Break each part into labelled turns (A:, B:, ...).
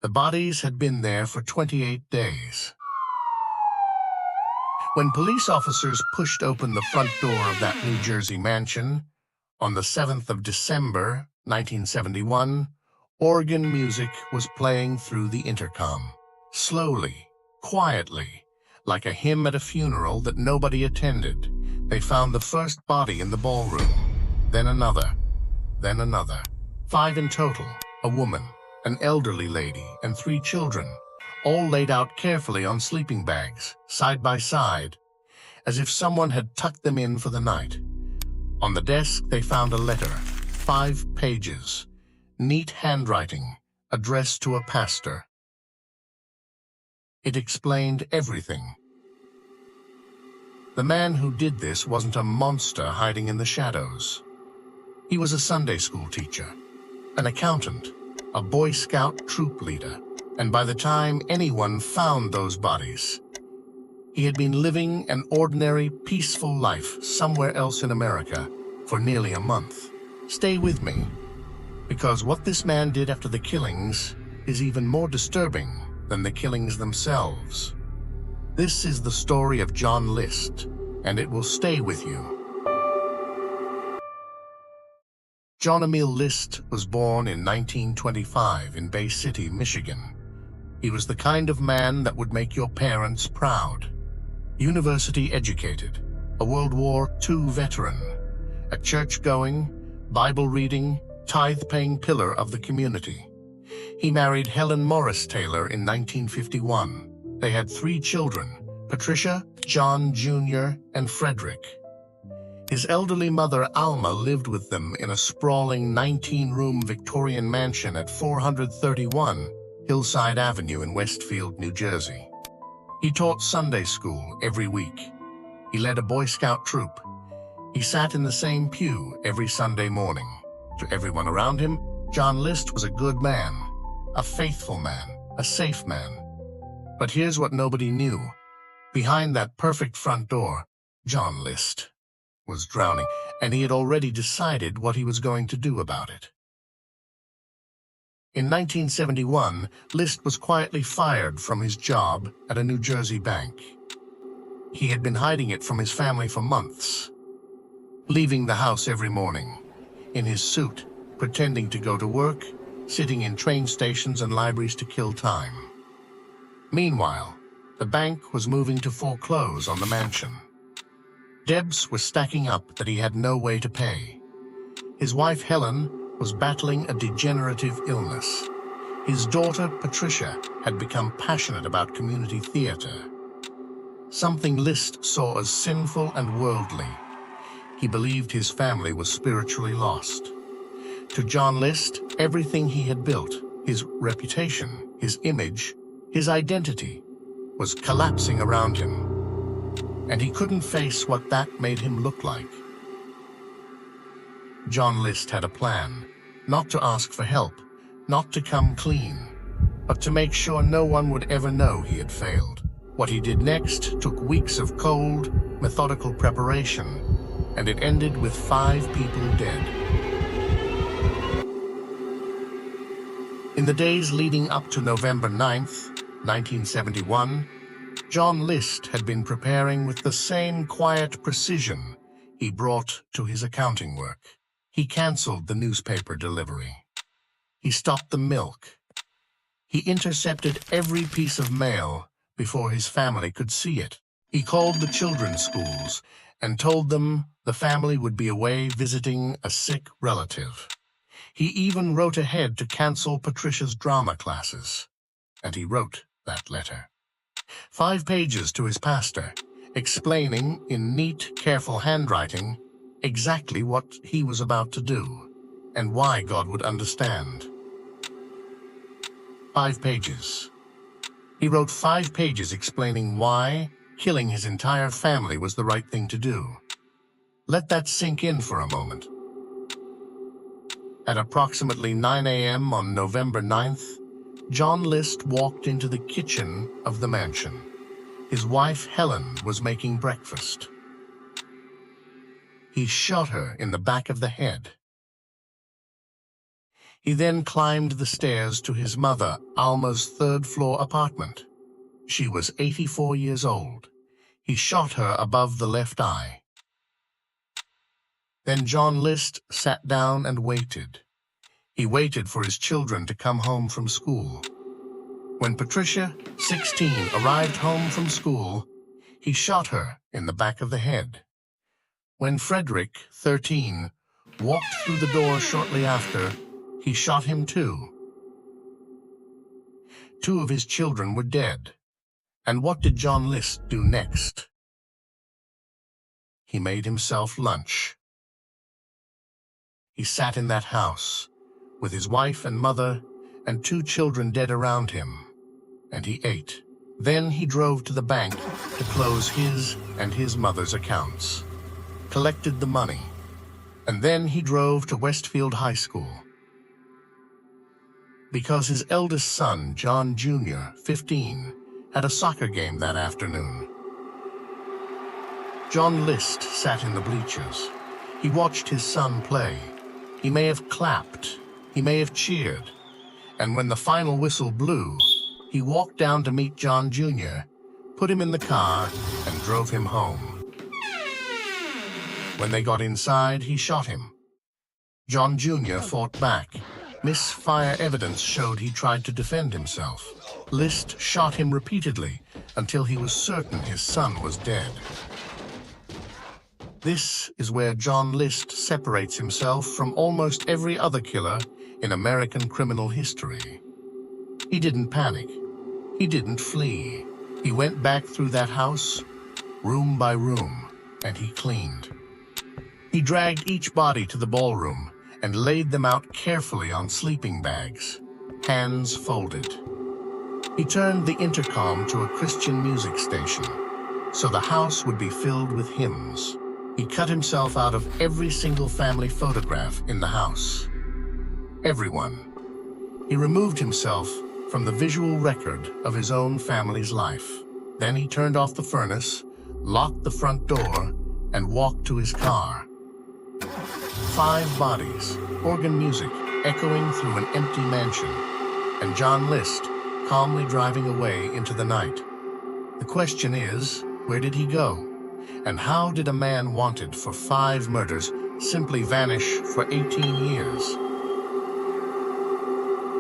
A: The bodies had been there for 28 days. When police officers pushed open the front door of that New Jersey mansion on the 7th of December, 1971, organ music was playing through the intercom. Slowly, quietly, like a hymn at a funeral that nobody attended, they found the first body in the ballroom, then another, then another. 5 in total, a woman, an elderly lady, and 3 children, all laid out carefully on sleeping bags, side by side, as if someone had tucked them in for the night. On the desk, they found a letter, 5 pages, neat handwriting, addressed to a pastor. It explained everything. The man who did this wasn't a monster hiding in the shadows. He was a Sunday school teacher, an accountant, a Boy Scout troop leader, and by the time anyone found those bodies, he had been living an ordinary, peaceful life somewhere else in America for nearly a month. Stay with me, because what this man did after the killings is even more disturbing than the killings themselves. This is the story of John List, and it will stay with you. John Emil List was born in 1925 in Bay City, Michigan. He was the kind of man that would make your parents proud. University educated, a World War II veteran, a church-going, Bible-reading, tithe-paying pillar of the community. He married Helen Morris Taylor in 1951. They had 3 children, Patricia, John Jr., and Frederick. His elderly mother, Alma, lived with them in a sprawling 19-room Victorian mansion at 431 Hillside Avenue in Westfield, New Jersey. He taught Sunday school every week. He led a Boy Scout troop. He sat in the same pew every Sunday morning. To everyone around him, John List was a good man, a faithful man, a safe man. But here's what nobody knew. Behind that perfect front door, John List was drowning, and he had already decided what he was going to do about it. In 1971, List was quietly fired from his job at a New Jersey bank. He had been hiding it from his family for months, leaving the house every morning, in his suit, pretending to go to work, sitting in train stations and libraries to kill time. Meanwhile, the bank was moving to foreclose on the mansion. Debts were stacking up that he had no way to pay. His wife, Helen, was battling a degenerative illness. His daughter, Patricia, had become passionate about community theater, something List saw as sinful and worldly. He believed his family was spiritually lost. To John List, everything he had built, his reputation, his image, his identity, was collapsing around him. And he couldn't face what that made him look like. John List had a plan, not to ask for help, not to come clean, but to make sure no one would ever know he had failed. What he did next took weeks of cold, methodical preparation, and it ended with 5 people dead. In the days leading up to November 9th, 1971, John List had been preparing with the same quiet precision he brought to his accounting work. He canceled the newspaper delivery. He stopped the milk. He intercepted every piece of mail before his family could see it. He called the children's schools and told them the family would be away visiting a sick relative. He even wrote ahead to cancel Patricia's drama classes. And he wrote that letter. 5 pages to his pastor, explaining in neat, careful handwriting exactly what he was about to do and why God would understand. 5 pages. He wrote 5 pages explaining why killing his entire family was the right thing to do. Let that sink in for a moment. At approximately 9 a.m. on November 9th, John List walked into the kitchen of the mansion. His wife, Helen, was making breakfast. He shot her in the back of the head. He then climbed the stairs to his mother, Alma's third-floor apartment. She was 84 years old. He shot her above the left eye. Then John List sat down and waited. He waited for his children to come home from school. When Patricia, 16, arrived home from school, he shot her in the back of the head. When Frederick, 13, walked through the door shortly after, he shot him too. 2 of his children were dead. And what did John List do next? He made himself lunch. He sat in that house, with his wife and mother and 2 children dead around him, and he ate. Then he drove to the bank to close his and his mother's accounts, collected the money, and then he drove to Westfield High School. Because his eldest son, John Jr., 15, had a soccer game that afternoon. John List sat in the bleachers. He watched his son play. He may have clapped, he may have cheered, and when the final whistle blew, he walked down to meet John Jr., put him in the car, and drove him home. When they got inside, he shot him. John Jr. fought back. Misfire evidence showed he tried to defend himself. List shot him repeatedly until he was certain his son was dead. This is where John List separates himself from almost every other killer in American criminal history. He didn't panic. He didn't flee. He went back through that house, room by room, and he cleaned. He dragged each body to the ballroom and laid them out carefully on sleeping bags, hands folded. He turned the intercom to a Christian music station, so the house would be filled with hymns. He cut himself out of every single family photograph in the house. Everyone. He removed himself from the visual record of his own family's life. Then he turned off the furnace, locked the front door, and walked to his car. 5 bodies, organ music echoing through an empty mansion, and John List calmly driving away into the night. The question is, where did he go? And how did a man wanted for 5 murders simply vanish for 18 years?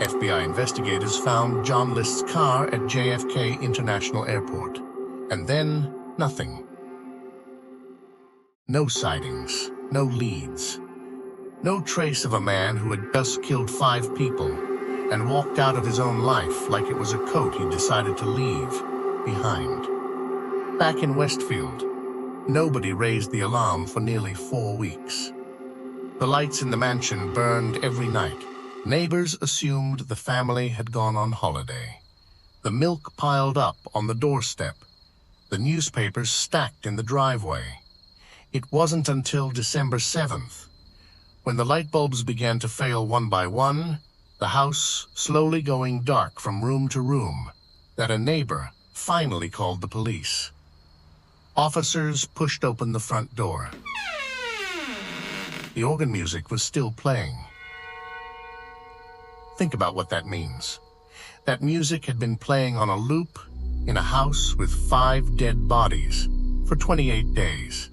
A: FBI investigators found John List's car at JFK International Airport, and then nothing. No sightings, no leads, no trace of a man who had just killed 5 people and walked out of his own life like it was a coat he decided to leave behind. Back in Westfield, nobody raised the alarm for nearly 4 weeks. The lights in the mansion burned every night. Neighbors assumed the family had gone on holiday. The milk piled up on the doorstep. The newspapers stacked in the driveway. It wasn't until December 7th, when the light bulbs began to fail one by one, the house slowly going dark from room to room, that a neighbor finally called the police. Officers pushed open the front door. The organ music was still playing. Think about what that means. That music had been playing on a loop in a house with 5 dead bodies for 28 days.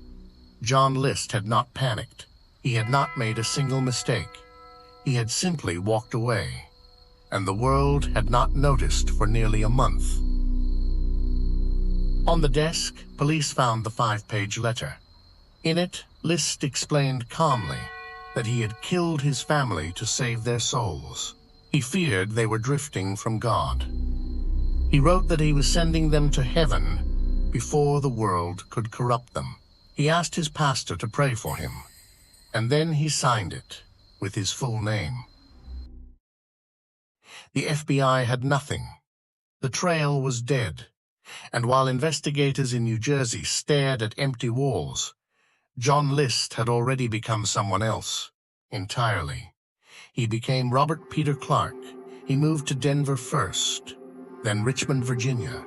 A: John List had not panicked. He had not made a single mistake. He had simply walked away, and the world had not noticed for nearly a month. On the desk, police found the 5-page letter. In it, List explained calmly that he had killed his family to save their souls. He feared they were drifting from God. He wrote that he was sending them to heaven before the world could corrupt them. He asked his pastor to pray for him, and then he signed it with his full name. The FBI had nothing. The trail was dead, and while investigators in New Jersey stared at empty walls, John List had already become someone else, entirely. He became Robert Peter Clark. He moved to Denver first, then Richmond, Virginia.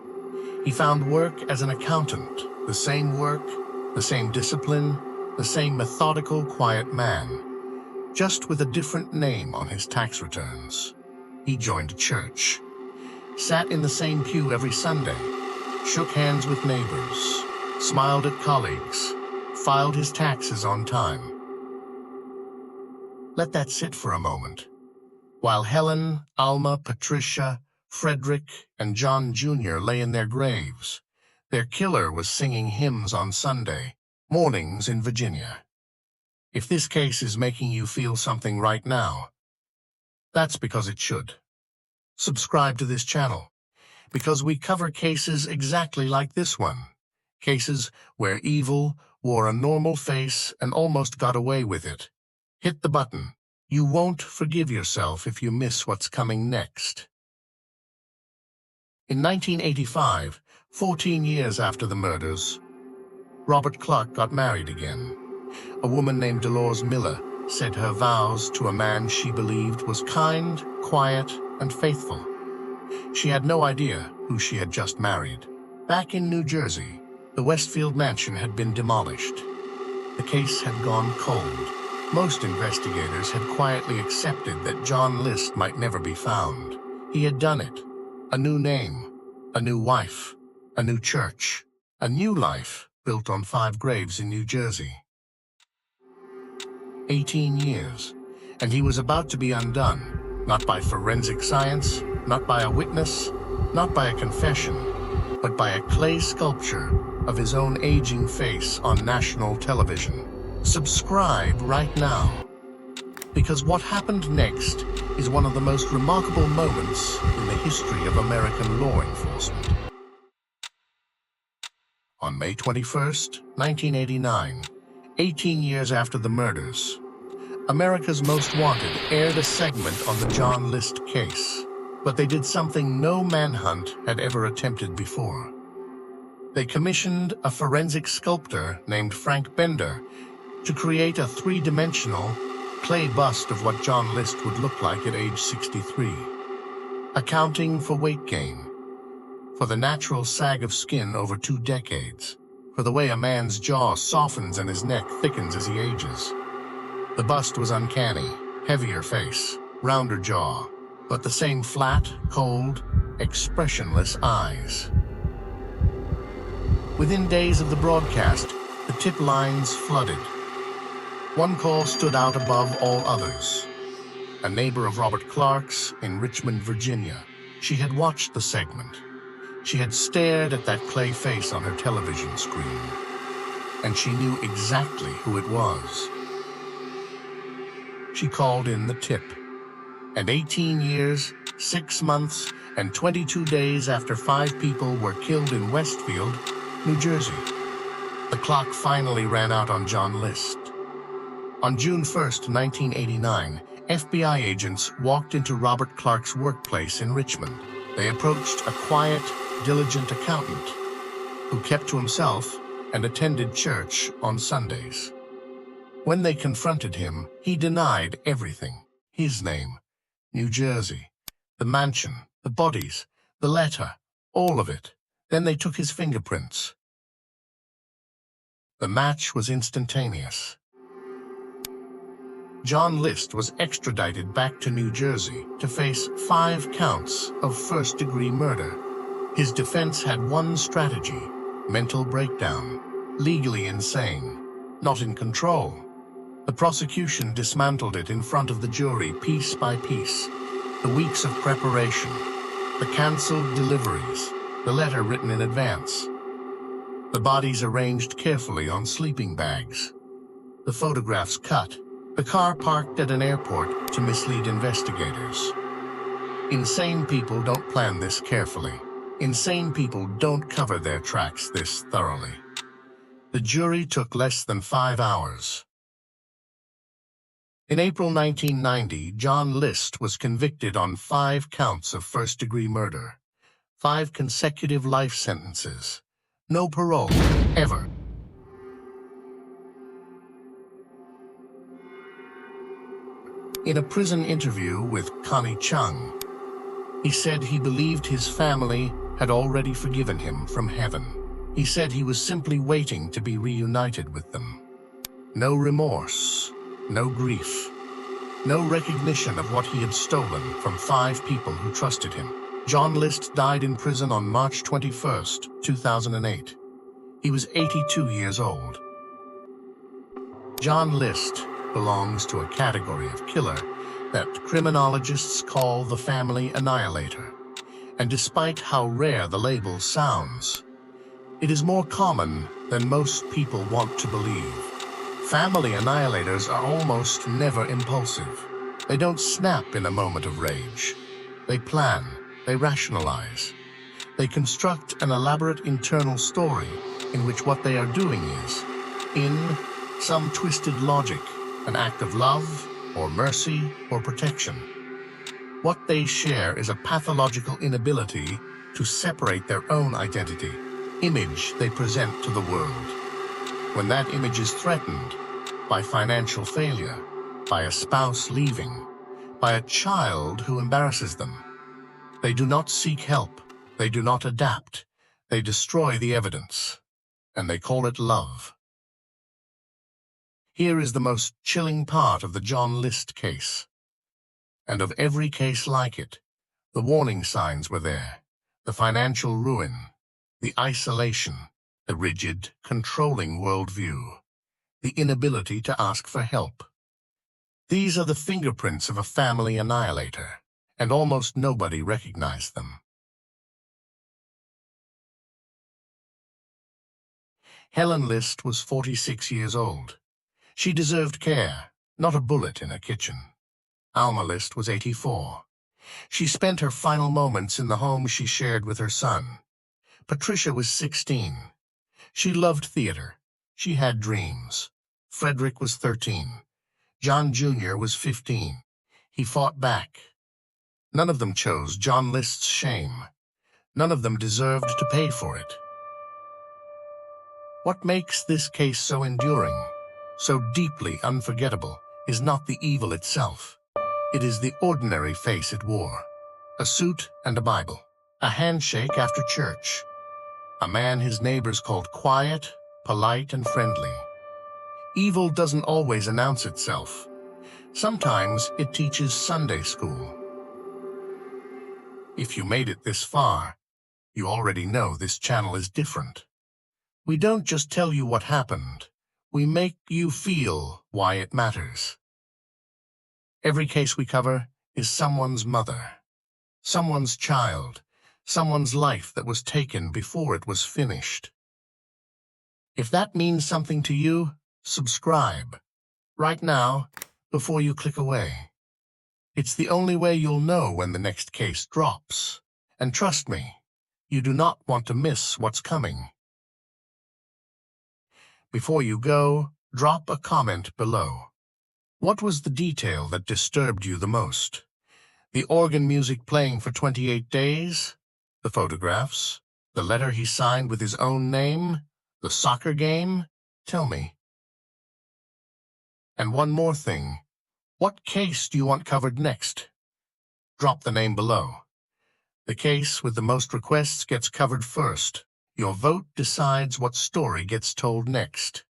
A: He found work as an accountant, the same work, the same discipline, the same methodical, quiet man. just with a different name on his tax returns. He joined a church, sat in the same pew every Sunday, shook hands with neighbors, smiled at colleagues, filed his taxes on time. Let that sit for a moment. While Helen, Alma, Patricia, Frederick, and John Jr. lay in their graves, their killer was singing hymns on Sunday mornings in Virginia. If this case is making you feel something right now, that's because it should. Subscribe to this channel, because we cover cases exactly like this one. Cases where evil wore a normal face and almost got away with it. Hit the button. You won't forgive yourself if you miss what's coming next. In 1985, 14 years after the murders, Robert Clark got married again. A woman named Dolores Miller said her vows to a man she believed was kind, quiet, and faithful. She had no idea who she had just married. Back in New Jersey, the Westfield mansion had been demolished. The case had gone cold. Most investigators had quietly accepted that John List might never be found. He had done it. A new name, a new wife, a new church, a new life built on 5 graves in New Jersey. 18 years, and he was about to be undone, not by forensic science, not by a witness, not by a confession, but by a clay sculpture of his own aging face on national television. Subscribe right now, because what happened next is one of the most remarkable moments in the history of American law enforcement. On May 21st, 1989, 18 years after the murders, America's Most Wanted aired a segment on the John List case, but they did something no manhunt had ever attempted before. They commissioned a forensic sculptor named Frank Bender to create a 3-dimensional clay bust of what John List would look like at age 63, accounting for weight gain, for the natural sag of skin over 2 decades, for the way a man's jaw softens and his neck thickens as he ages. The bust was uncanny, heavier face, rounder jaw, but the same flat, cold, expressionless eyes. Within days of the broadcast, the tip lines flooded. One call stood out above all others. A neighbor of Robert Clark's in Richmond, Virginia. She had watched the segment. She had stared at that clay face on her television screen, and she knew exactly who it was. She called in the tip, and 18 years, 6 months, and 22 days after 5 people were killed in Westfield, New Jersey, the clock finally ran out on John List. On June 1st, 1989, FBI agents walked into Robert Clark's workplace in Richmond. They approached a quiet, diligent accountant who kept to himself and attended church on Sundays. When they confronted him, he denied everything. His name, New Jersey, the mansion, the bodies, the letter, all of it. Then they took his fingerprints. The match was instantaneous. John List was extradited back to New Jersey to face 5 counts of first-degree murder. His defense had one strategy: mental breakdown, legally insane, not in control. The prosecution dismantled it in front of the jury piece by piece. The weeks of preparation, the cancelled deliveries, the letter written in advance, the bodies arranged carefully on sleeping bags, the photographs cut, the car parked at an airport to mislead investigators. Insane people don't plan this carefully. Insane people don't cover their tracks this thoroughly. The jury took less than 5 hours. In April 1990, John List was convicted on 5 counts of first-degree murder. 5 consecutive life sentences. No parole, ever. In a prison interview with Connie Chung, he said he believed his family had already forgiven him from heaven. He said he was simply waiting to be reunited with them. No remorse, no grief, No recognition of what he had stolen from 5 people who trusted him. John List died in prison on March 21st, 2008. He was 82 years old. John List belongs to a category of killer that criminologists call the family annihilator. And despite how rare the label sounds, it is more common than most people want to believe. Family annihilators are almost never impulsive. They don't snap in a moment of rage. They plan, they rationalize. They construct an elaborate internal story in which what they are doing is, in some twisted logic, an act of love, or mercy, or protection. What they share is a pathological inability to separate their own identity, image they present to the world. When that image is threatened by financial failure, by a spouse leaving, by a child who embarrasses them, they do not seek help, they do not adapt, they destroy the evidence, and they call it love. Here is the most chilling part of the John List case. And of every case like it, the warning signs were there. The financial ruin, the isolation, the rigid, controlling worldview, the inability to ask for help. These are the fingerprints of a family annihilator, and almost nobody recognized them. Helen List was 46 years old. She deserved care, not a bullet in her kitchen. Alma List was 84. She spent her final moments in the home she shared with her son. Patricia was 16. She loved theater. She had dreams. Frederick was 13. John Jr. was 15. He fought back. None of them chose John List's shame. None of them deserved to pay for it. What makes this case so enduring, so deeply unforgettable, is not the evil itself. It is the ordinary face it wore. A suit and a Bible. A handshake after church. A man his neighbors called quiet, polite, and friendly. Evil doesn't always announce itself. Sometimes it teaches Sunday school. If you made it this far, you already know this channel is different. We don't just tell you what happened. We make you feel why it matters. Every case we cover is someone's mother, someone's child, someone's life that was taken before it was finished. If that means something to you, subscribe right now before you click away. It's the only way you'll know when the next case drops. And trust me, you do not want to miss what's coming. Before you go, drop a comment below. What was the detail that disturbed you the most? The organ music playing for 28 days? The photographs? The letter he signed with his own name? The soccer game? Tell me. And one more thing. What case do you want covered next? Drop the name below. The case with the most requests gets covered first. Your vote decides what story gets told next.